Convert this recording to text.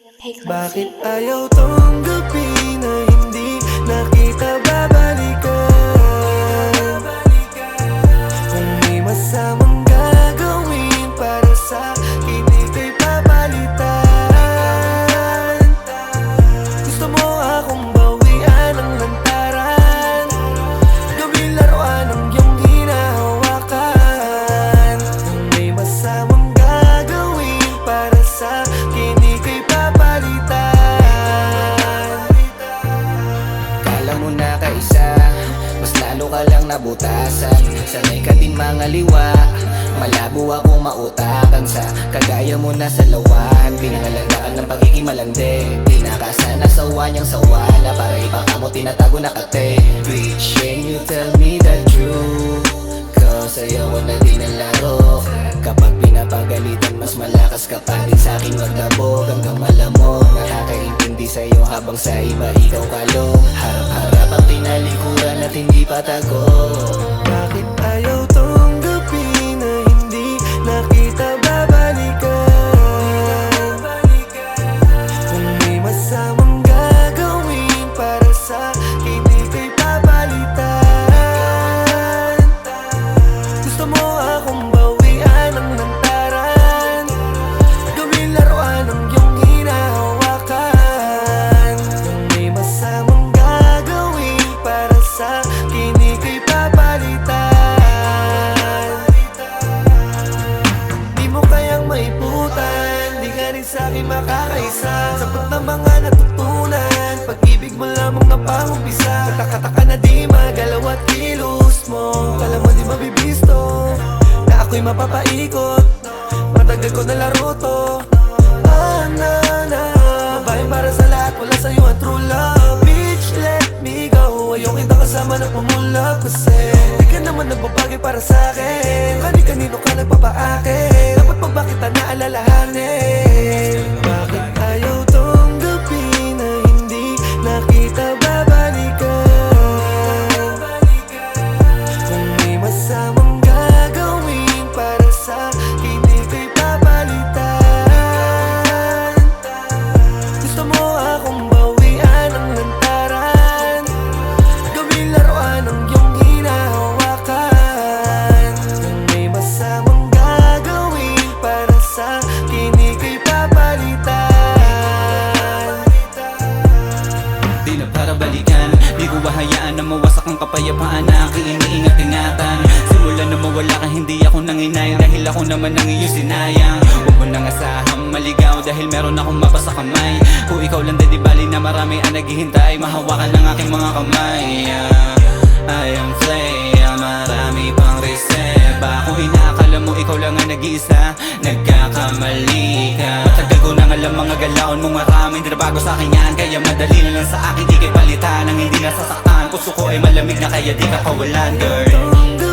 Bakit ayaw tong gabi na hindi na kita babalikan? Kung may masamang gagawin para sa akin, ika'y papalitan. Gusto mo akong bawian ng lantaran, gawin laruan ng iyong hinahawakan. Kung may masamang gagawin para sa akin, ika'y papalitan. Kala mo na kaisa, mas lalo ka lang nabutasan. Sanay ka din mangaliwa, malabo ako mautakan. Sa kagaya mo na sa lawan, pinangalandakan ng pagiging malandi. Pinakasan na sawa niyang sawala, para ipakamo tinatago na kate. Bitch, can you tell me the truth? Cause ayaw ko na din ang laro. Kapag pinapagalitan, mas malakas ka pa din sa'kin magdabog. Hanggang malamog, nakakaintindi sa'yo habang sa iba ikaw kalong. Harap-harap ang tinalikuran at hindi patago. Bakit ayaw tong gabi na hindi na kita babalikan? Kung may masamang gagawin para sa akin, ika'y papalitan. Gusto mo akong bawian ng lantaran, gawin laruan ng iyong hinahawakan. Kung may masamang gagawin para sa akin, ika'y papalitan. Di mo kayang maiputan, di ka rin sa'kin makakaisa. Sapat na mga natutunan, pag-ibig mo lamang na pangumpisa. Katakataka na di magalaw at kilos mo, kala mo di mabibisto na ako'y mapapaikot. Matagal ko na laro to, babae para sa lahat, wala sa'yo ang true love. Bitch, let me go, ayaw kita kasama na pumulap. Kasi di ka naman nagbabagay para sa'kin, kani-kanino ka nagpapaakit. Dapat pa ba kita naalalahanin? Bakit ayaw tong gabi na hindi na kita babalikan? Kung may masamang gagawin para sa akin, ika'y papalitan. Gusto mo akong bawian ng lantaran, gawin laruan ng iyong hinahawakan. Kung may masamang gagawin para sa akin, ika'y papalitan. Di na para balikan, di ko hahayaan na mawasak ang kapayapaan na aking iniingat-ingatan. Simula na mawala ka, hindi ako nanginayang, dahil ako naman ang iyong sinayang. Huwag mo nang asahang maligaw, dahil meron akong mapa sa kamay. Kung ikaw lang di bali na marami ang naghihintay, mahawakan ng aking mga kamay. I am Flay, marami pang reseba. Kung inaakala mo ikaw lang ang nag-iisa, nagkakamali ka. Matagal ko nang alam mga galaon mong maraming dinabago sa akin yan, kaya madali na lang sa akin ika'y palitan ang hindi nasasaktan. Puso ko ay malamig na kaya di ka kawalan, girl.